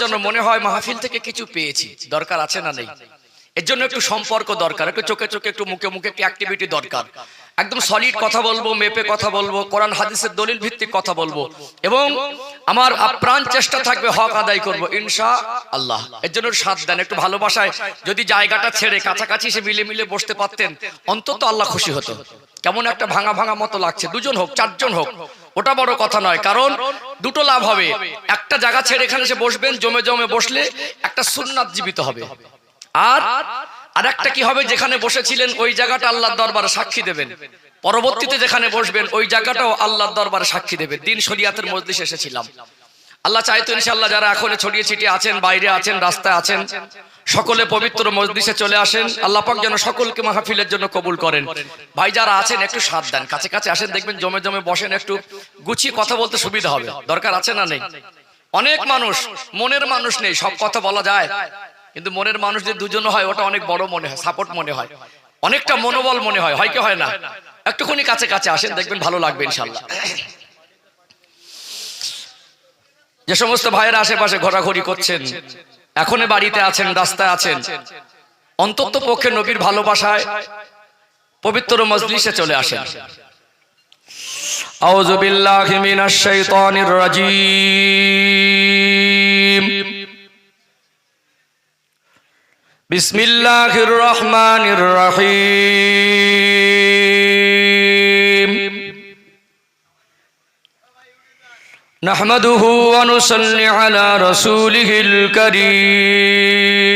জন্য মনে হয় মাহফিল থেকে কিছু পেয়েছি, দরকার আছে না নেই? এর জন্য একটু সম্পর্ক দরকার, একটু চোখে চোখে, একটু মুখে মুখে, একটু অ্যাক্টিভিটি দরকার। একদম সলিড কথা বলবো, মেপে কথা বলবো, কোরআন হাদিসের দলিল ভিত্তিক কথা বলবো, এবং আমার আপ্রাণ চেষ্টা থাকবে হক আদায় করব ইনশাআল্লাহ। এর জন্য সাথ দেন, একটু ভালোবাসায় যদি জায়গাটা ছেড়ে কাছাকাছি এসে মিলে মিলে বসতে পারতেন, অন্তত আল্লাহ খুশি হতো। কেমন একটা ভাঙা ভাঙা মতো লাগছে, দুজন হোক চারজন হোক ওটা বড় কথা নয়, কারণ দুটো লাভ হবে। একটা জায়গা ছেড়ে এখানে এসে বসবেন, জমে জমে বসলে একটা সুন্নাত জীবিত হবে, আর আরেকটা কি হবে, যেখানে বসেছিলেন ওই জায়গাটা আল্লাহর দরবারে সাক্ষী দেবেন, পরবর্তীতে যেখানে বসবেন ওই জায়গাটাও আল্লাহর দরবারে সাক্ষী দেবে। দিন শরিয়াতের মজলিসে এসেছিলাম, আল্লাহ চাইতো ইনশাআল্লাহ যারা এখন ছড়িয়ে ছিটিয়ে আছেন, বাইরে আছেন, রাস্তায় আছেন, সকলে পবিত্র মজলিসে চলে আসেন। আল্লাহ পাক যেন সকলকে মাহফিলের জন্য কবুল করেন। ভাই যারা আছেন একটু সাথ দেন, কাছে কাছে আসেন, দেখবেন জমে জমে বসেন, একটু গুছিয়ে কথা বলতে সুবিধা হবে। দরকার আছে না নেই? অনেক মানুষ মনের মানুষ নেই, সব কথা বলা যায়, কিন্তু মনের মানুষ যে দুজন হয় ওটা অনেক বড় মনে হয়, সাপোর্ট মনে হয়, অনেকটা মনোবল মনে হয়, হয় কি হয় না? একটুখানি কাছে কাছে আসেন, দেখবেন ভালো লাগবে ইনশাআল্লাহ। যে সমস্ত ভাইয়েরা আশেপাশে ঘোরাঘুরি করছেন, এখনো বাড়িতে আছেন, রাস্তায় আছেন, অন্তত পক্ষে নবীর ভালোবাসায় পবিত্র মজলিসে চলে আসেন। আউযু বিল্লাহি মিনাশ শাইতানির রাজীম। বিসমিল্লাহির রহমানির রহিম। নাহমাদুহু ওয়া নুসাল্লি আলা রাসূলিহিল কারীম।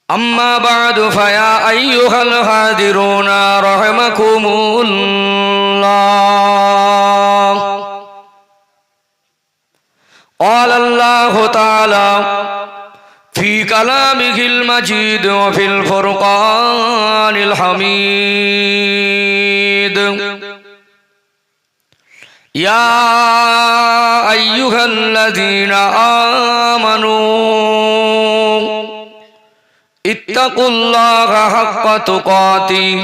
আম্মা বা'দু ফায়া আইয়ুহাল হাদিরুনা রাহিমাকুমুল্লাহ। قال الله تعالى في كلامه المجيد وفي الفرقان الحميد: يا أيها الذين آمنوا اتقوا الله حق تقاته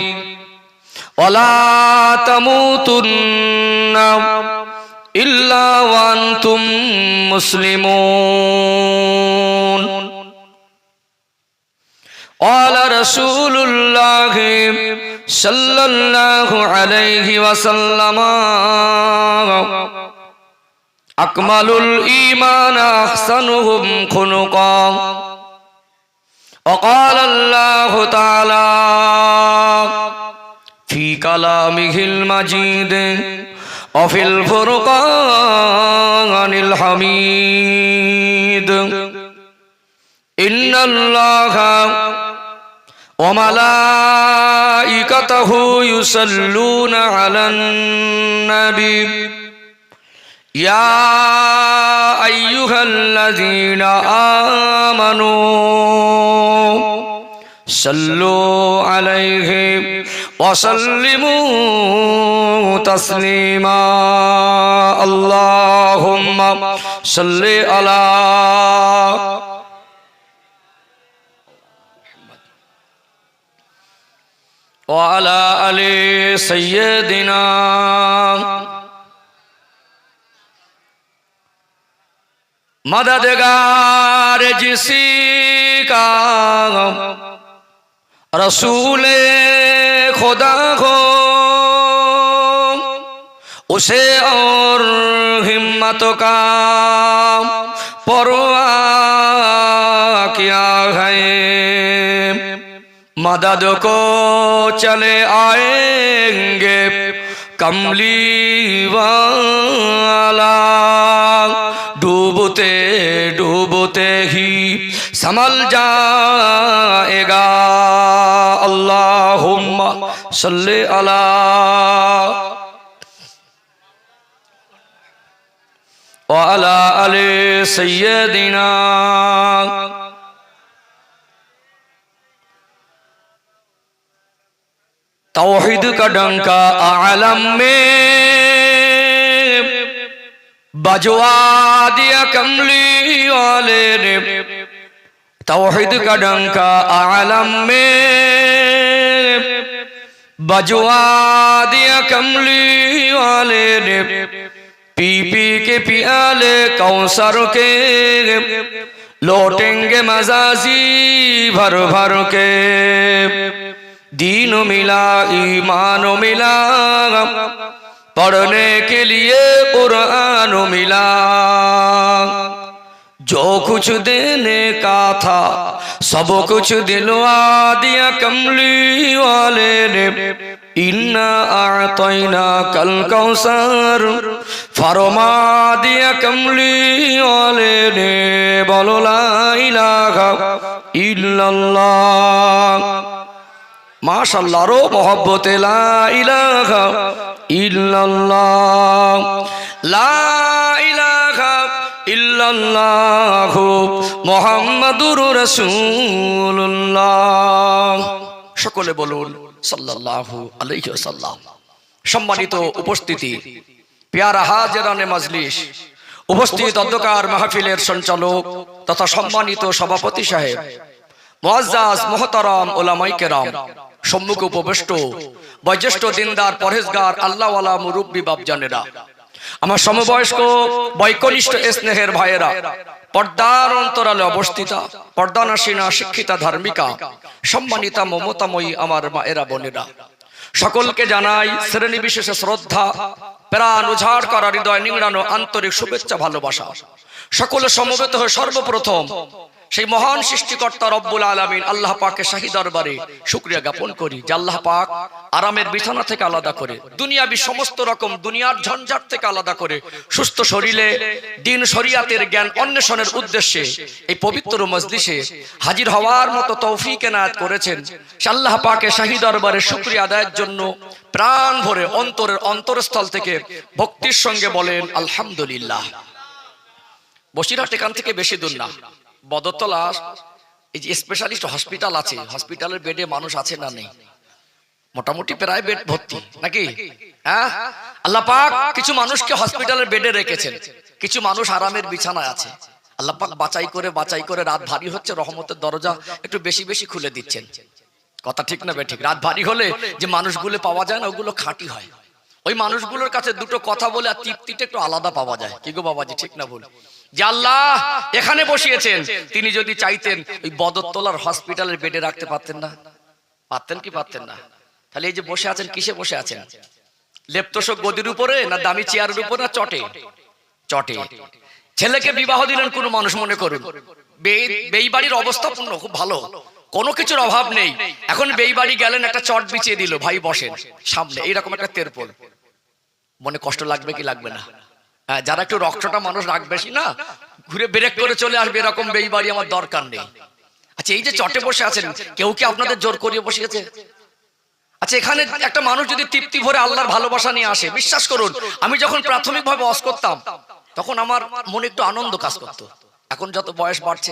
ولا تموتن إلا وأنتم مسلمون. قال رسول الله صلى الله عليه وسلم: أكمل الإيمان أحسنهم خلقا. وقال الله تعالى في كلامه المجيد وفي الفرقان الحميد: إن الله وملائكته يصلون على النبي يا أيها الذين آمنوا صلوا عليه وسلموا تسليما. اللهم صل على وعلى آل سيدنا मददगार जिसका रसूले खुदा हो उसे और हिम्मत का परवाह क्या है। मदद को चले आएंगे कमली वाला, डूबते डूबते ही संभल जाएगा। अल्लाहुम्मा सल्ली अला व अला आले सय्यदिना। तौहीद का डंका आलम में बजवा दिया कमली वाले ने। तौहीद का डंका आलम में बजवा दिया कमली वाले ने। पी पी के पियाले कौसर के लौटेंगे मजाजी भर भर के दीन मिला ईमान मिला पढ़ने के लिए कुरान मिला जो कुछ देने का था सब कुछ दिलवा दिया कमली वाले ने इन्ना आतैना कल कौसर फरमा दिया कमली वाले ने बोलो ला इलाहा इल्लल्लाह माशाअल्लाह रो मोहब्बत ला इलाहा इल्लल्लाह ला इलाहा ইল্লাল্লাহু মুহাম্মাদুর রাসূলুল্লাহ সকলে বলুন সাল্লাল্লাহু আলাইহি ওয়াসাল্লাম। সম্মানিত উপস্থিতি, প্যারা হাজিরানে মজলিস, উপস্থিত অধ্যকার মাহফিলের সঞ্চালক তথা সম্মানিত সভাপতি সাহেব, মুআজ্জাজ মুহতারাম উলামায়ে কেরাম, সম্মুখ উপবিষ্ট বয়োজ্যেষ্ঠ দিনদার পরহেজগার আল্লাহওয়ালা মুরব্বী বাপজানেরা, আমার সমবয়স্ক বৈকনিষ্ঠ স্নেহের ভাইয়েরা, পর্দার অন্তরালে অবস্থিতা পর্দানাসীনা শিক্ষিতা ধার্মিকা সম্মানিতা মমতাময়ী আমার মায়েরা বোনেরা, সকলকে জানাই শ্রেণী বিশেষে শ্রদ্ধা, প্রাণ উজাড় করা হৃদয় নিংড়ানো আন্তরিক শুভেচ্ছা ভালোবাসা। সকলে সমবেত হয়ে সর্বপ্রথম সেই মহান সৃষ্টিকর্তা রব্বুল আলামিন আল্লাহ পাকের শাহী দরবারে শুকরিয়া জ্ঞাপন করি যে আল্লাহ পাক আরামের বিছানা থেকে আলাদা করে, দুনিয়াবি সমস্ত রকম দুনিয়ার ঝঞ্ঝাট থেকে আলাদা করে সুস্থ শরীরে দিন শরিয়াতের জ্ঞান অন্বেষণের উদ্দেশ্যে এই পবিত্র মজলিসে হাজির হওয়ার মতো তৌফিক এনায়েত করেছেন। সে আল্লাহ পাকের শাহী দরবারে শুকরিয়া আদায়ের জন্য প্রাণ ভরে অন্তরের অন্তরস্থল থেকে ভক্তির সঙ্গে বলেন আলহামদুলিল্লাহ। বসিরহাট এখান থেকে বেশি দূর না, বদরতলা এই যে স্পেশালিস্ট হসপিটাল আছে, হসপিটালের বেডে মানুষ আছে না নেই? মোটামুটি প্রায় বেড ভর্তি নাকি? হ্যাঁ, আল্লাহ পাক কিছু মানুষকে হসপিটালের বেডে রেখেছেন, কিছু মানুষ আরামের বিছানায় আছে। আল্লাহ পাক বাছাই করে রাত ভারী হচ্ছে, রহমতের দরজা একটু বেশি বেশি খুলে দিচ্ছেন। কথা ঠিক না বেঠিক? রাত ভারী হলে যে মানুষগুলো পাওয়া যায় না, ওগুলো খাঁটি হয়। ওই মানুষগুলোর কাছে দুটো কথা বলে আর তৃপ্তিটা একটু আলাদা পাওয়া যায়। কি গো বাবাজি, ঠিক না ভুল? যে আল্লাহ এখানে বসিয়েছেন, তিনি যদি চাইতেন ওই বদরতলার হসপিটালের বেডে রাখতে পারতেন না? পারতেন কি পারতেন না? তাহলে এই যে বসে আছেন, কিসে বসে আছেন? লেপ্তশোক গদির উপরে, না দামি চেয়ারের উপর, না চটে? চটে। ছেলেকে বিবাহ দিলেন কোন মানুষ, মনে করুন বেইবাড়ির অবস্থা পূর্ণ, খুব ভালো, কোনো কিছুর অভাব নেই। এখন বেইবাড়ি গেলেন, একটা চট বিছিয়ে দিল, ভাই বসেন সামনে, এইরকম একটা তেরপোল, মনে কষ্ট লাগবে কি লাগবে না? যারা একটু রক্তটা মানুষ রাগ বেশি না, ঘুরে ব্রেক করে চলে আসবে, এরকম বেইবাড়ি আমার দরকার নেই। আচ্ছা, এই যে চটে বসে আছেন, কেউ কি আপনাদের জোর করিয়ে বসিয়েছে? আচ্ছা, এখানে একটা মানুষ যদি তৃপ্তি ভরে আল্লাহর ভালোবাসা নিয়ে আসে, বিশ্বাস করুন, আমি যখন প্রাথমিকভাবে ওয়াজ করতাম তখন আমার মনে একটু আনন্দ কাজ করতো। এখন যত বয়স বাড়ছে,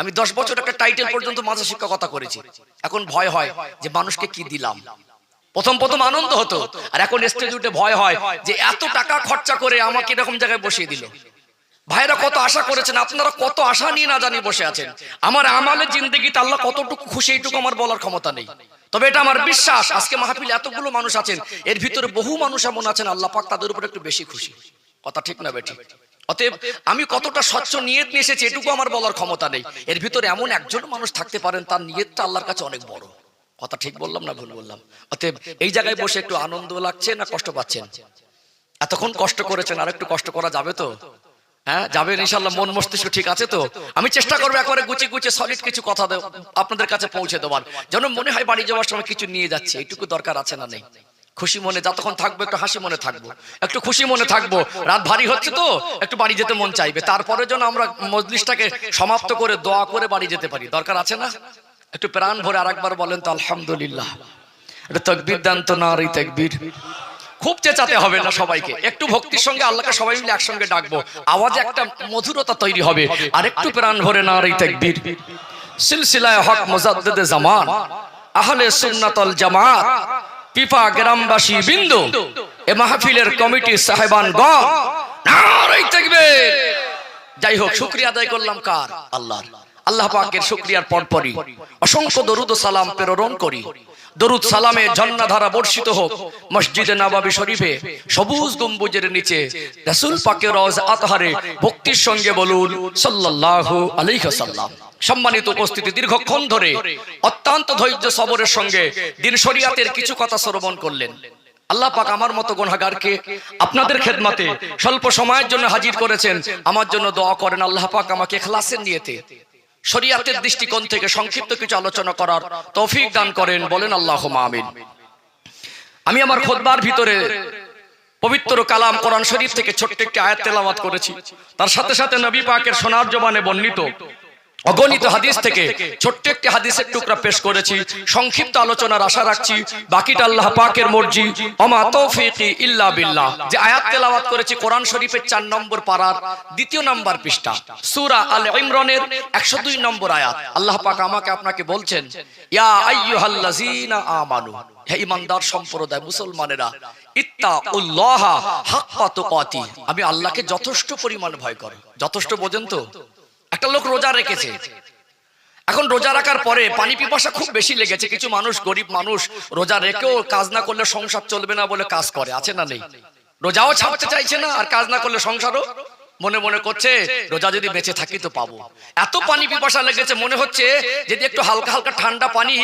আমি 10 বছর একটা টাইটেল পর্যন্ত মাঝে শিক্ষকতা করেছি, এখন ভয় হয় যে মানুষকে কি দিলাম। প্রথম আনন্দ হতো, আর এখন স্টেজ উঠে ভয় হয় যে এত টাকা খরচা করে আমাকে এরকম জায়গায় বসিয়ে দিল। ভাইরা কত আশা করেছেন, আপনারা কত আশা নিয়ে না জানি বসে আছেন। আমার আমালের জিন্দেগিতে আল্লাহ কতটুকু খুশি, এইটুকু আমার বলার ক্ষমতা নেই, তবে এটা আমার বিশ্বাস আজকে মাহফিলে এতগুলো মানুষ আছেন, এর ভিতরে বহু মানুষ এমন আছেন আল্লাহ পাক তাদের উপর একটু বেশি খুশি। কথা ঠিক না বেঠিক? অতএব আমি কতটা স্বচ্ছ নিয়ত নিয়ে এসেছি এটুকু আমার বলার ক্ষমতা নেই। এর ভিতরে এমন একজন মানুষ থাকতে পারেন তার নিয়তটা আল্লাহর কাছে অনেক বড়। কথা ঠিক বললাম না ভুল বললাম? অতএব এই জায়গায় বসে একটু আনন্দ লাগছে না কষ্ট পাচ্ছেন? এতক্ষণ কষ্ট করেছেন, আর একটু কষ্ট করা যাবে তো? হ্যাঁ, যাবেন ইনশাআল্লাহ? মন মস্তিষ্ক ঠিক আছে তো? আমি চেষ্টা করবো একবারে গুছিয়ে সলিড কিছু কথা আপনাদের কাছে পৌঁছে দেওয়ার, যেন মনে হয় বাড়ি যাওয়ার সময় কিছু নিয়ে যাচ্ছে। এইটুকু দরকার আছে না নেই? খুশি মনে যতক্ষণ থাকবো, একটু হাসি মনে থাকবো, একটু খুশি মনে থাকবো। রাত ভারী হচ্ছে তো একটু বাড়ি যেতে মন চাইবে, তারপরে যেন আমরা মজলিসটাকে সমাপ্ত করে দোয়া করে বাড়ি যেতে পারি। দরকার আছে না? একটু প্রাণ ভরে আরেকবার বলেন তো আলহামদুলিল্লাহ। এটা তাকবীর দেন তো, নারী তাকবীর। খুব চেঁচাতে হবে না, সবাইকে একটু ভক্তির সঙ্গে আল্লাহকে সবাই মিলে একসঙ্গে ডাকবো, আওয়াজে একটা মধুরতা তৈরি হবে। আর একটু প্রাণ ভরে নারী তাকবীর। সিলসিলায়ে হক মুজাদ্দিদে জামান আহলে সুন্নাত ওয়াল জামাত পিপা গ্রামবাসী বিন্দু, এ মাহফিলের কমিটি সাহেবানগণ, নারে তাকবীর। যাই হোক, শুকরিয়া আদায় করলাম কার? আল্লাহর। আল্লাহ পাকের শুকরিয়ার পরপরই অসংখ্য দরুদ ও সালাম প্রেরণ করি। দরুদ সালামে ঝর্ণাধারা বর্ষিত হোক মসজিদে নববী শরীফে সবুজ গম্বুজের নিচে রাসূল পাকের রওজা আতহারে ভক্তির সঙ্গে বলুন সাল্লাল্লাহু আলাইহি ওয়াসাল্লাম। সম্মানিত উপস্থিতি, দীর্ঘক্ষণ ধরে অত্যন্ত ধৈর্য সবরের সঙ্গে দিন শরিয়াতের কিছু কথা শ্রবণ করলেন। আল্লাহ পাক আমার মতো গুনাহগারকে আপনাদের খেদমতে স্বল্প সময়ের জন্য হাজির করেছেন। আমার জন্য দোয়া করেন আল্লাহ পাক আমাকে ইখলাসের নিয়তে শরিয়াতের দৃষ্টিকোণ থেকে সংক্ষিপ্ত কিছু আলোচনা করার তৌফিক দান করেন, বলেন আল্লাহুম্মা আমিন। আমি আমার খুতবার ভিতরে পবিত্র কালাম কোরআন শরীফ থেকে ছোট্ট একটি আয়াত তেলাওয়াত করেছি। তার সাথে সাথে নবী পাকের সোনার জবানে বর্ণিত অগণিত হাদিস থেকে ছোট্ট একটি হাদিসের টুকরা পেশ করেছি। সংক্ষিপ্ত আলোচনার আশা রাখছি, বাকিটা আল্লাহ পাকের মর্জি। ওমা তৌফিকি ইল্লা বিল্লাহ। যে আয়াত তেলাওয়াত করেছি কোরআন শরীফের 4 নম্বর পারার 2 নম্বর পৃষ্ঠা, সূরা আল ইমরানের 102 নম্বর আয়াত। আল্লাহ পাক আমাকে আপনাকে বলছেন, ইয়া আইয়ুহাল্লাযীনা আমানু, হে ঈমানদার সম্প্রদায় মুসলমানেরা, ইত্তাকুল্লাহা হাক্কা তুকাতি, আমি আল্লাহকে যথেষ্ট পরিমাণে ভয় করো। যথেষ্ট বোঝেন তো? একটা লোক রোজা রেখেছে, এখন রোজা রাখার পরে পানি পিপাসা খুব বেশি লেগেছে। কিছু মানুষ, গরিব মানুষ, রোজা রেখেও কাজ না করলে সংসার চলবে না বলে কাজ করে, আছে না নেই? রোজাও ছাড়তে চাইছে না, আর কাজ না করলে সংসারও মনে মনে করছে রোজা যদি বেঁচে থাকি তো পাবো। এত পানি পিপাসা লেগেছে, মনে হচ্ছে যদি একটু হালকা হালকা ঠান্ডা পানি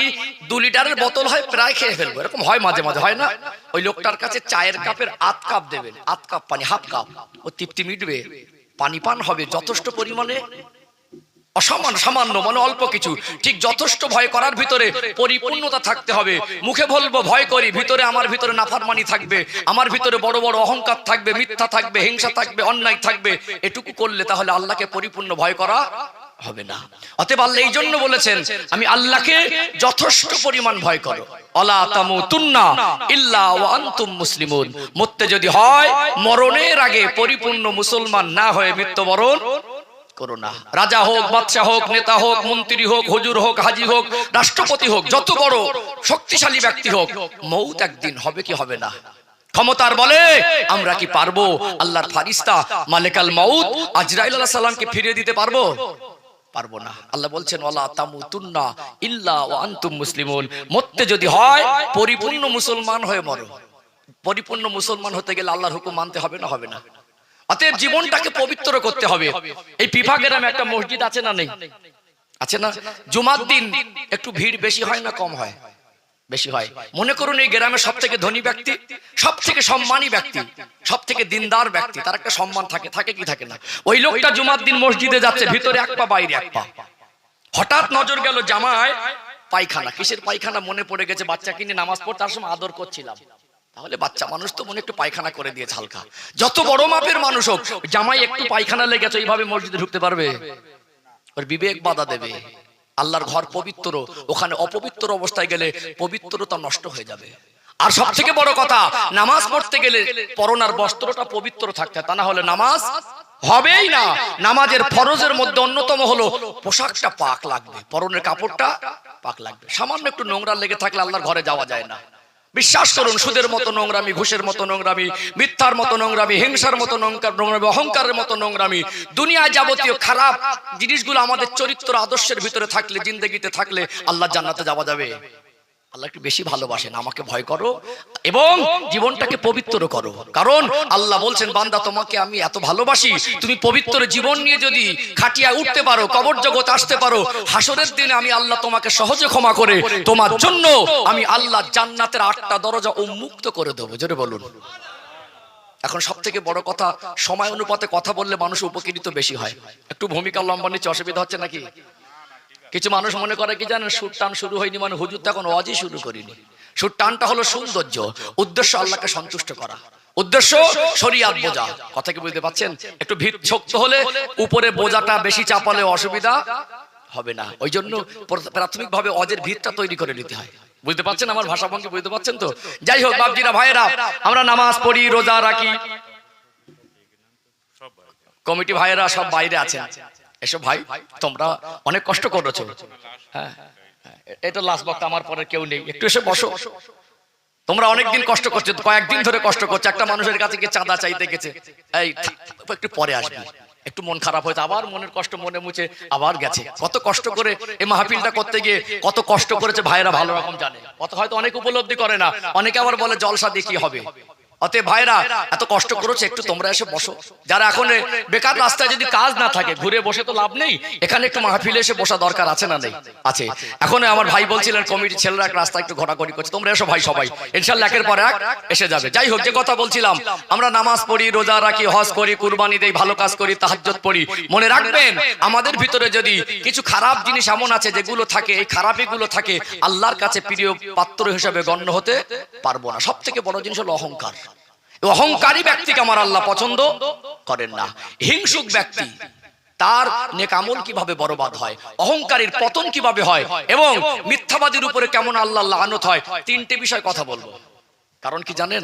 2 লিটারের বোতল হয় প্রায় খেয়ে ফেলবো। এরকম হয় মাঝে মাঝে, হয় না? ওই লোকটার কাছে চায়ের কাপের 1/2 কাপ দেবেন, 1/2 কাপ পানি, 1/2 কাপ, ও তৃপ্তি মিটবে, পানি পান হবে যথেষ্ট পরিমাণে। সামান্য মানে অল্প কিছু, ঠিক যথেষ্ট ভয় করার ভিতরে পরিপূর্ণতা থাকতে হবে। মুখে বলবো ভয় করি, ভিতরে আমার ভিতরে নাফরমানি থাকবে, আমার ভিতরে বড় বড় অহংকার থাকবে, মিথ্যা থাকবে, হিংসা থাকবে, অন্যায় থাকবে। এটুকু করলে তাহলে আল্লাহকে পরিপূর্ণ ভয় করা হবে না। অতএব আল্লাহ এই জন্য বলেছেন, আমি আল্লাহকে যথেষ্ট পরিমাণ ভয় করো। আলা তামুতুন্না ইল্লা ওয়া আনতুম মুসলিমুন, মরতে যদি হয় মরণের আগে পরিপূর্ণ মুসলমান না হয়ে মৃত্যুবরণ করো না। রাজা হোক, বাদশা হোক, নেতা হোক, মন্ত্রী হোক, হুজুর হোক, হাজী হোক, রাষ্ট্রপতি হোক, যত বড় শক্তিশালী ব্যক্তি হোক, মউত একদিন হবে কি হবে না? ক্ষমতার বলে আমরা কি পারবো আল্লাহর ফারিস্তা মালিকাল মউত আজরাইল আলাইহিস সালামকে ফিরিয়ে দিতে পারবো? পারবো না। আল্লাহ বলছেন ওয়ালা তামুতুন্না ইল্লা ওয়া আনতুম মুসলিমুন, মরতে যদি হয় পরিপূর্ণ মুসলমান হয়ে মরো। পরিপূর্ণ মুসলমান হতে গেলে আল্লাহর হুকুম মানতে হবে না? হবে না? অতএব জীবনটাকে পবিত্র করতে হবে। এই পিফা গ্রামে একটা মসজিদ আছে না নেই? আছে না? জুমার দিন একটু ভিড় বেশি হয় না কম হয়? বেশি হয়। মনে করুন এই গ্রামের সব থেকে ধনী ব্যক্তি, সব থেকে সম্মানী ব্যক্তি, সব থেকে দিনদার ব্যক্তি, তার একটা সম্মান থাকে, থাকে কি থাকে না? ওই লোকটা জুমার দিন মসজিদে যাচ্ছে, ভিতরে 1 পা বাইরে 1 পা। হঠাৎ নজর গেল জামায় পায়খানা। কিসের পায়খানা মনে পড়ে গেছে, বাচ্চা কিনে নামাজ পড়তে তার সময় আদর করছিলাম, তাহলে বাচ্চা মানুষ তো মনে একটু পায়খানা করে দিয়েছে হালকা। যত বড় মাপের মানুষ হোক, জামাই একটু পায়খানা লেগেছে, এইভাবে মসজিদে ঢুকতে পারবে? ওর বিবেক বাধা দেবে। আল্লাহর ঘর পবিত্র, ওখানে অপবিত্র অবস্থায় গেলে পবিত্রতা নষ্ট হয়ে যাবে। আর সব থেকে বড় কথা, নামাজ পড়তে গেলে পরনার বস্ত্রটা পবিত্র থাকতে, তা না হলে নামাজ হবেই না। নামাজের ফরজের মধ্যে অন্যতম হলো পোশাকটা পাক লাগবে, পরনের কাপড়টা পাক লাগবে। সামান্য একটু নোংরা লেগে থাকলে আল্লাহর ঘরে যাওয়া যায় না। বিশ্বাস করুন, সুদের মতো নোংরামি, ঘুষের মতো নোংরামি, মিথ্যার মতো নোংরামি, হিংসার মতো নোংরামি, অহংকারের মতো নোংরামি, দুনিয়ায় যাবতীয় খারাপ জিনিসগুলো আমাদের চরিত্র আদর্শের ভিতরে থাকলে, জিন্দেগিতে থাকলে আল্লাহ জান্নাতে যাওয়া যাবে। আল্লাহ একটু বেশি ভালোবাসেন, আমাকে ভয় করো এবং জীবনটাকে পবিত্র করো। কারণ আল্লাহ বলছেন, বান্দা তোমাকে আমি এত ভালোবাসি, তুমি পবিত্র জীবন নিয়ে যদি খাটিয়া উঠতে পারো, কবর জগৎ আসতে পারো, হাসরের দিনে আমি আল্লাহ তোমাকে সহজে ক্ষমা করে তোমার জন্য আমি আল্লাহ জান্নাতের 8টা দরজা উন্মুক্ত করে দেবো। জোরে বলুন। এখন সব থেকে বড় কথা, সময় অনুপাতে কথা বললে মানুষ উপকৃত বেশি হয়। একটু ভূমিকা লম্বা নিচ্ছে, অসুবিধা হচ্ছে নাকি? কিছু মানুষ মনে করে কি জানেন, সুর টান শুরু হয়নি মানে হুজুর তখন ওয়াজই শুরু করিনি। সুর টানটা হলো সৌন্দর্য, উদ্দেশ্য আল্লাহকে সন্তুষ্ট করা, উদ্দেশ্য শরিয়াত বোঝা। কথা কি বুঝতে পারছেন? একটু ভিত শক্ত হলে উপরে বোঝাটা বেশি চাপালে অসুবিধা হবে না। ওই জন্য প্রাথমিকভাবে ওয়াজের ভিতটা তৈরি করে নিতে হয়। বুঝতে পারছেন আমার ভাষাভঙ্গি? বুঝতে পারছেন তো? যাই হোক বাপজিরা, ভাইয়েরা, আমরা নামাজ পড়ি, রোজা রাখি, কমিটি ভাইয়েরা সব বাইরে আছেন। এসব ভাই, তোমরা অনেক কষ্ট করেছো। হ্যাঁ, এটা লাস্ট বক্তা, আমার পরে কেউ নেই, একটু এসে বসো। তোমরা অনেকদিন কষ্ট করছো, কয়েকদিন ধরে কষ্ট করছো। একটা মানুষের কাছে গিয়ে চাঁদা চাইতে গেছে, এই একটু পরে আসবি, একটু মন খারাপ হয়েছে, আবার মনের কষ্ট মনে মুছে আবার গেছে। কত কষ্ট করে এই মাহফিলটা করতে গিয়ে কত কষ্ট করেছে ভাইরা ভালো রকম জানে। কত হয়তো অনেক উপলব্ধি করে না, অনেকে আবার বলে জলসা দিয়ে কি হবে। অতএব ভাইরা এত কষ্ট করেছে, একটু তোমরা এসে বসো। যারা এখন বেকার রাস্তায় যদি কাজ না থাকে, ঘুরে বসে তো লাভ নেই, এখানে একটু মাহফিলে এসে বসা দরকার আছে না নেই? আছে। এখন আমার ভাই বলছিলেন কমিটির ছেলেরা এক রাস্তায় একটু ঘোরাঘুরি করছে, তোমরা এসো ভাই, সবাই ইনশাআল্লাহ একের পর এক এসে যাবে। যাই হোক, যে কথা বলছিলাম, আমরা নামাজ পড়ি, রোজা রাখি, হজ করি, কুরবানি দেই, ভালো কাজ করি, তাহাজ্জুদ পড়ি। মনে রাখবেন আমাদের ভিতরে যদি কিছু খারাপ জিনিস এমন আছে যেগুলো থাকে, এই খারাপিগুলো থাকে, আল্লাহর কাছে প্রিয় পাত্র হিসেবে গণ্য হতে পারবো না। সব থেকে বড় জিনিস হলো অহংকার। অহংকারী ব্যক্তিকে আমার আল্লাহ পছন্দ করেন না। হিংসুক ব্যক্তি, তার নেক আমল কিভাবে বরবাদ হয়, অহংকারীর পতন কিভাবে হয়, এবং মিথ্যাবাদীর উপরে কেমন আল্লাহ লানত হয়, তিনটে বিষয় কথা বলবো। কারণ কি জানেন,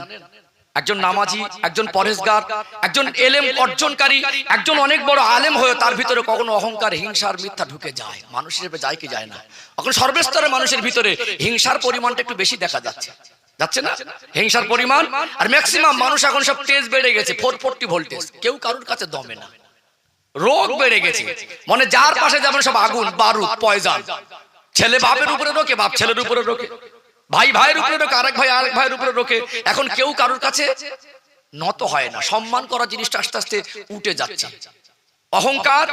একজন নামাজি, একজন পরেশগার, একজন এলেম অর্জনকারী, একজন অনেক বড় আলেম হয়ে তার ভিতরে কখনো অহংকার, হিংসার, মিথ্যা ঢুকে যায়। মানুষ হিসেবে যায় কি যায় না? এখন সর্বস্তরের মানুষের ভিতরে হিংসার পরিমাণটা একটু বেশি দেখা যাচ্ছে, যাচ্ছে না হিংসার পরিমাণ? আর ম্যাক্সিমাম মানুষ এখন সব তেজ বেড়ে গেছে, 440 ভোল্টেজ, কেউ কারোর কাছে দমে না। রোগ বেড়ে গেছে, মানে যার পাশে যাবেন সব আগুন, বারুদ, পয়জন। ছেলে বাপের উপরে রোকে, বাপ ছেলের উপরে রোকে, ভাই ভাইয়ের উপরে রোকে, আরেক ভাই আরেক ভাইয়ের উপরে রোকে। এখন কেউ কারোর কাছে নত হয় না, সম্মান করা জিনিসটা আস্তে আস্তে উঠে যাচ্ছে। অহংকার,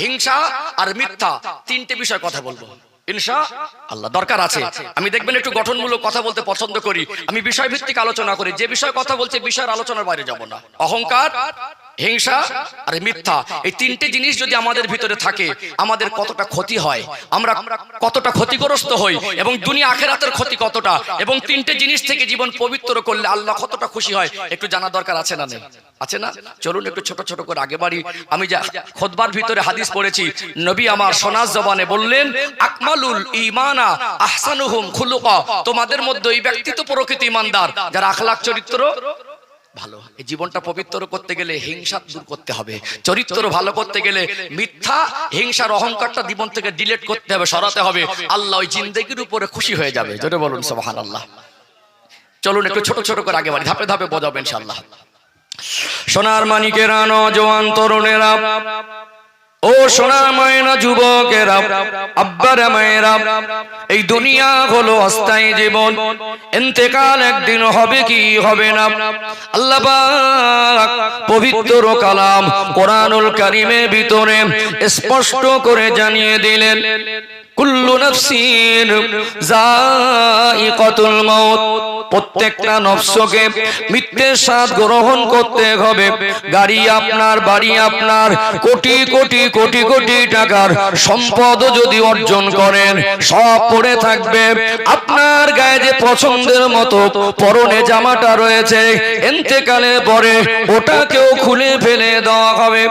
হিংসা আর মিথ্যা, তিনটে বিষয় কথা বলবো ইনশাআল্লাহ। দরকার আছে, আমি দেখবেন একটু গঠনমূলক কথা বলতে পছন্দ করি, আমি বিষয়ভিত্তিক আলোচনা করি। যে বিষয় কথা বলছে বিষয়ের আলোচনার বাইরে যাব না। অহংকার, হিংসা আর মিথ্যা, এই তিনটে জিনিস যদি আমাদের ভিতরে থাকে, আমাদের কতটা ক্ষতি হয়, আমরা কতটা ক্ষতিগ্রস্ত হই, এবং দুনিয়া আখিরাতের ক্ষতি কতটা, এবং তিনটে জিনিস থেকে জীবন পবিত্র করলে আল্লাহ কতটা খুশি হয়, একটু জানা দরকার আছে না নেই? আছে না? চলুন একটু ছোট ছোট করে আগে বাড়ি। আমি যা খুতবার ভিতরে হাদিস পড়েছি, নবী আমার সোনাস জবানে বললেন, আকমালুল ঈমানা আহসানুহুম খুলুকা, তোমাদের মধ্যে এই ব্যক্তি তো প্রকৃত ঈমানদার যার আখলাক, চরিত্র ভালো। এই জীবনটা পবিত্র করতে গেলে হিংসা দূর করতে হবে, চরিত্র ভালো করতে গেলে মিথ্যা, হিংসার, অহংকারটা জীবন থেকে ডিলিট করতে হবে, সরাতে হবে। আল্লাহ ওই জিন্দেগির উপরে খুশি হয়ে যাবে। জোরে বলুন সুবহানাল্লাহ। চলুন একটু ছোট ছোট করে আগে বাড়ি, ধাপে ধাপে বোঝাবো ইনশাআল্লাহ। সোনার মানিকেরা, নওজোয়ান তরুণেরা, ও সোনার ময়না যুবকেরা, আব্বারা মায়েরা, এই দুনিয়া হলো অস্থায়ী জীবন, ইন্তেকাল একদিন হবে কি হবে না। আল্লাহ পাক পবিত্র কালাম কোরআনুল কারীমের ভিতরে স্পষ্ট করে জানিয়ে দিলেন, কুল্লু নাফসিন যায়িকাতুল মাউত, প্রত্যেকটা নফসকে মৃত্যুর স্বাদ গ্রহণ করতে হবে। গাড়ি আপনার, বাড়ি আপনার, কোটি কোটি কোটি কোটি টাকার সম্পদ যদি অর্জন করেন, সব পড়ে থাকবে। আপনার গায়ে যে পছন্দের মতো পরনে জামাটা রয়েছে, ইন্তেকালের পরে ওটাকেও খুলে ফেলে দেওয়া হবে।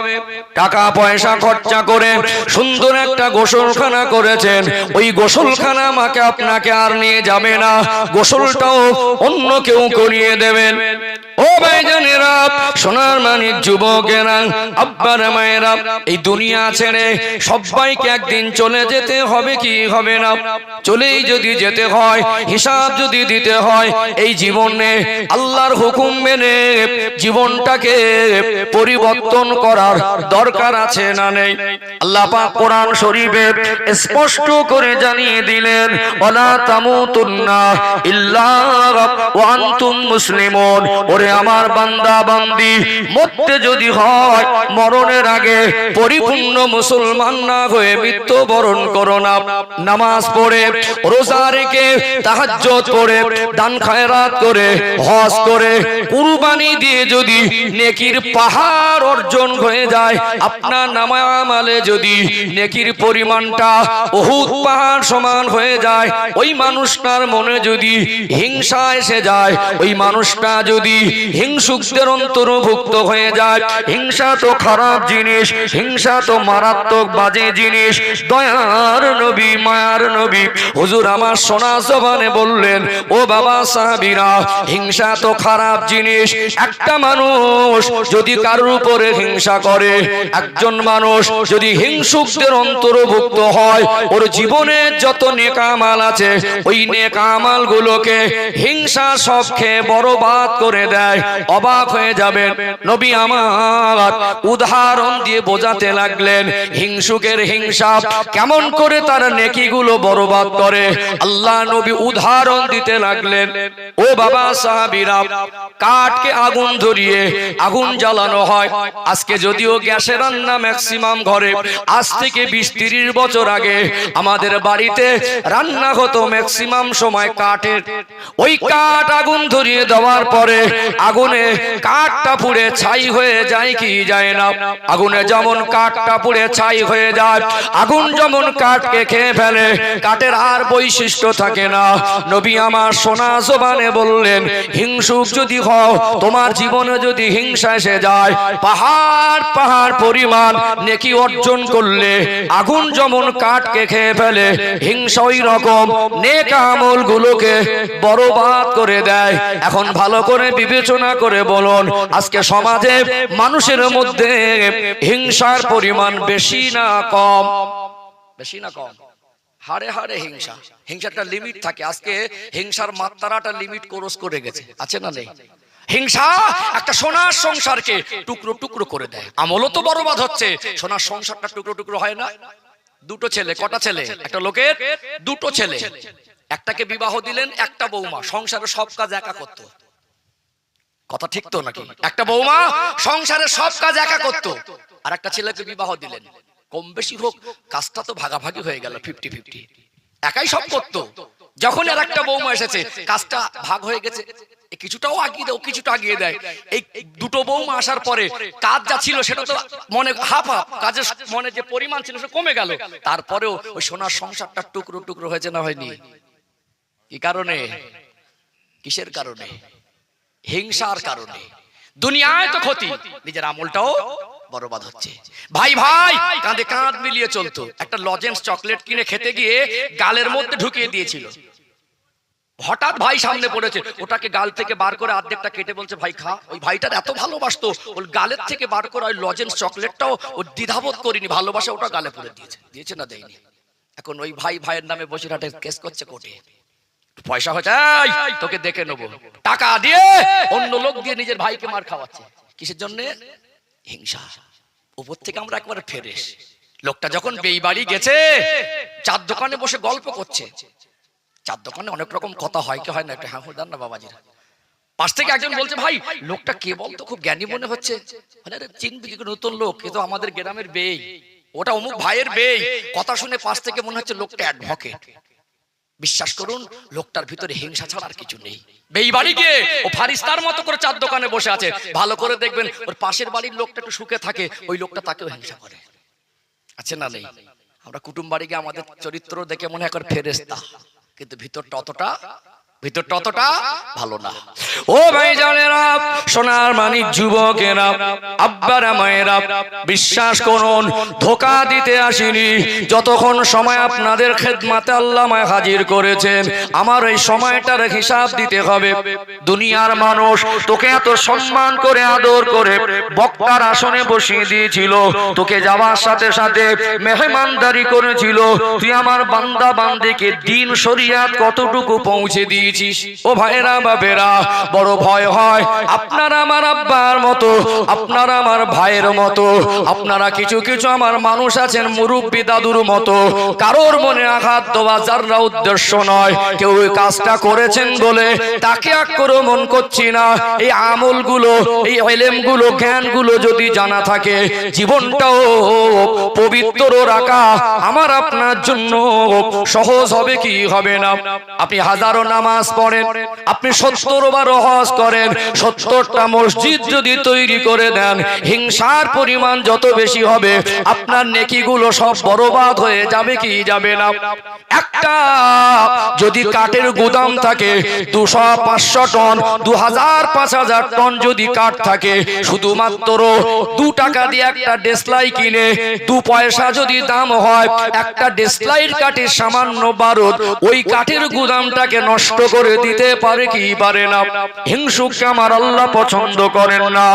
টাকা পয়সা খরচা করে সুন্দর একটা গোসলখানা করেছেন, ওই গোসলখানা আমাকে আপনাকে আর নিয়ে যাবে না, গোসলটাও অন্য কেউ করিয়ে দেবেন। ও ভাইজানেরা, সোনার মানিক যুবকেরা, আব্বারা মায়েরা, এই দুনিয়া ছেড়ে সবাইকে একদিন চলে যেতে হবে কি হবে না? চলেই যদি যেতে হয়, হিসাব যদি দিতে হয়, এই জীবনে আল্লাহর হুকুম মেনে জীবনটাকে পরিবর্তন করার দরকার আছে না নেই? আল্লাহ পাক কোরআন শরীফে স্পষ্ট করে জানিয়ে দিলেন, ওয়ালা তামুতুন্না ইল্লা ওয়া আনতুম মুসলিমুন। ওরে আমার বান্দা বান্দি, মরতে যদি হয় মরণের আগে পরিপূর্ণ মুসলমান না হয়ে মৃত্যুবরণ করো না। নামাজ পড়ে, রোজা রেখে, তাহাজ্জুদ পড়ে, দান খায়রাত করে, হজ করে, কুরবানি দিয়ে যদি নেকির পাহাড় অর্জন হয়ে যায়, আপনার নামালে যদি নেকির পরিমাণটা উহুদ পাহাড় সমান হয়ে যায়, ওই মানুষটার মনে যদি হিংসা এসে যায়, ওই মানুষটা যদি হিংসুকদের অন্তর্ভুক্ত হয়ে যায়, হিংসা তো খারাপ জিনিস, হিংসা তো মারাত্মক বাজে জিনিস। দয়ার নবী, মায়ার নবী হুজুর আমার সোনা জবানে বললেন, ও বাবা সাহাবীরা, হিংসা তো খারাপ জিনিস। একটা মানুষ যদি কারোর উপরে হিংসা করে, একজন মানুষ যদি হিংসুকদের অন্তর্ভুক্ত হয়, ওর জীবনে যত নেক আমল আছে, ওই নেক আমল গুলোকে হিংসা সব খেয়ে বরবাদ করে দেয়। দেয়, অবাক হয়ে যাবেন। নবী আমার উদাহরণ দিয়ে বোঝাতে লাগলেন হিংসুকের হিংসা কেমন করে তার নেকিগুলো বরবাদ করে। আল্লাহ নবী উদাহরণ দিতে লাগলেন, ও বাবা সাহাবীরা, কাঠকে আগুন ধরিয়ে আগুন জ্বালানো হয়। আজকে যদিও গ্যাসে রান্না ম্যাক্সিমাম ঘরে, আজ থেকে 20-30 বছর আগে আমাদের বাড়িতে রান্না হতো ম্যাক্সিমাম সময় কাঠের। ওই কাঠ আগুন ধরিয়ে দেওয়ার পরে আগুনে কাঠটা পুড়ে ছাই হয়ে যায় কি যায় না? আগুনে যেমন কাঠটা পুড়ে ছাই হয়ে যায়, আগুন যেমন কাঠকে খেয়ে ফেলে, কাঠের আর বৈশিষ্ট্য থাকে না। নবী আমার সোনা জবানে বললেন, হিংসুক যদি হও, তোমার জীবনে যদি হিংসা এসে যায়, পাহাড় পাহাড় পরিমাণ নেকি অর্জন করলে আগুন যেমন কাঠকে খেয়ে ফেলে, হিংসা ওই রকম নেক আমলগুলোকে বরবাদ করে দেয়। এখন ভালো করে বিবেচনা করে বলুন, আজকে সমাজে মানুষের মধ্যে হিংসার পরিমাণ বেশি না কম? বেশি না কম? হারে হারে হিংসা। হিংসাটা লিমিট থাকে, আজকে হিংসার মাত্রাটা লিমিট ক্রস করে গেছে, আছে না নেই? হিংসা একটা সোনার সংসারকে টুকরো টুকরো করে দেয়। আমলও তো বরবাদ হচ্ছে, সোনার সংসারটা টুকরো টুকরো হয় না? দুটো ছেলে, কটা ছেলে? একটা লোকের দুটো ছেলে। একটাকে বিবাহ দিলেন, একটা বৌমা সংসারের সব কাজ একা করতো। কথা ঠিক তো নাকি? একটা বৌমা সংসারের সব কাজ একা করতো, আর একটা ছেলেকে বিবাহ দিলেন। কম বেশি হোক, কাজটা তো ভাগাভাগি হয়ে গেল, 50-50। একাই সব করতো। যখন আর একটা বৌমা এসেছে, কাজটা ভাগ হয়ে গেছে, কিছুটাও আগিয়ে দেয়, কিছুটা আগিয়ে দেয়। এই দুটো বৌমা আসার পরে কাজ যা ছিল সেটা তো মনে হাফ হাফ, কাজের মনে যে পরিমাণ ছিল সেটা কমে গেল। তারপরেও ওই সোনার সংসারটা টুকরো টুকরো হয়েছে না হয়নি? কি কারণে? কিসের কারণে? হিংসার কারণে। দুনিয়ায় তো ক্ষতি, নিজের আমলটাও বরবাদ হচ্ছে। ভাই ভাই কাঁধে কাঁধ মিলিয়ে চলতো। একটা লজেন্স চকলেট কিনে খেতে গিয়ে গালের মধ্যে ঢুকিয়ে দিয়েছিল। হঠাৎ ভাই সামনে পড়েছে, ওটাকে গাল থেকে বার করে অর্ধেকটা কেটে বলছে ভাই খা। ওই ভাইটার এত ভালোবাসতো, ওর গালের থেকে বার করে ওই লজেন্স চকলেটটাও ও দ্বিধাবোধ করিনি, ভালোবাসা ওটা গালে পড়ে দিয়েছে। দিয়েছে না দেয়নি? এখন ওই ভাই ভাইয়ের নামে বসিরহাটে কেস করছে কোর্টে। পয়সা হচ্ছে, তোকে দেখে নেবো, টাকা দিয়ে অন্য লোক দিয়ে নিজের ভাইকে মার খাওয়াচ্ছে। কিসের জন্য? হিংসা। উপর থেকে আমরা একবারে ফেরেশ। লোকটা যখন বেইবাড়ি গেছে, চার দোকানে বসে গল্প করছে। চার দোকানে অনেক রকম কথা হয় কি হয় না? একটা হ্যাঁ দেন না বাবাজিরা। পাশ থেকে একজন বলছে, ভাই লোকটা কে বলতো, খুব জ্ঞানী মনে হচ্ছে। চিনবি কি? নতুন লোক, কিন্তু আমাদের গ্রামের বেই, ওটা অমুক ভাইয়ের বেই। কথা শুনে পাশ থেকে মনে হচ্ছে লোকটা অ্যাডভোকেট। বিশ্বাস করুন, লোকটার ভিতরে হিংসা ছাড়া আর কিছু নেই। বেইবাড়ি গিয়ে ও ফারিস্তার মতো করে চার দোকানে বসে আছে। ভালো করে দেখবেন, ওর পাশের বাড়ির লোকটা একটু সুখে থাকে, ওই লোকটা তাকেও হিংসা করে। আছে না নেই? আমরা কুটুম বাড়ি গিয়ে আমাদের চরিত্র দেখে মনে হয় ফেরেশতা, কিন্তু ভিতরটা অতটা ভালো না। ও ভাই জানেরা, সোনার মানিক যুবকেরা, আব্বারা মায়েরা, বিশ্বাস করুন, ধোঁকা দিতে আসিনি। যতক্ষণ সময় আপনাদের খেদমাতে আল্লাহ আমায় হাজির করেছেন, আমার এই সময়টার হিসাব দিতে হবে। দুনিয়ার মানুষ তোকে এত সম্মান করে আদর করে বক্তার আসনে বসিয়ে দিয়েছিল, তোকে যাওয়ার সাথে সাথে মেহমানদারি করেছিল। তুই আমার বান্দা বান্দিকে দিন শরিয়াত কতটুকু পৌঁছে দিয়ে। ও ভাইরা বাবেরা, বড় ভয় হয়। আপনারা আমার আব্বার মতো, আপনারা আমার ভাইয়ের মতো, আপনারা কিছু কিছু আমার মানুষ আছেন মুরব্বী দাদুর মতো। কারোর মনে আঘাত দেওয়া যারা উদ্দেশ্য নয়। কেউ ওই কাজটা করেছেন বলে তাকে আক্রমণ করছি না। এই আমলগুলো, এই ইলমগুলো, জ্ঞানগুলো যদি জানা থাকে, জীবনটাও পবিত্র রাখা আমার আপনার জন্য সহজ হবে কি হবে না? আপনি হাজারো নামাজ পড়েন, আপনি 70 বার হজ করেন, 70টা মসজিদ যদি তৈরি করে দেন, হিংসার পরিমাণ যত বেশি হবে, আপনার নেকিগুলো সব বরবাদ হয়ে যাবে কি যাবে না? একটা যদি কাঠের গুদাম থাকে, 200-500 টন, 2000-5000 টন যদি কাঠ থাকে, শুধুমাত্র 2 টাকা দিয়ে একটা ডেসলাই কিনে 2 পয়সা যদি দাম হয়, একটা ডেসলাইট কাঠের সামান্য বারুদ ওই কাঠের গুদামটাকে নষ্ট করে দিতে পারে কি পারে না? হিংসুককে আমার আল্লাহ পছন্দ করেন না।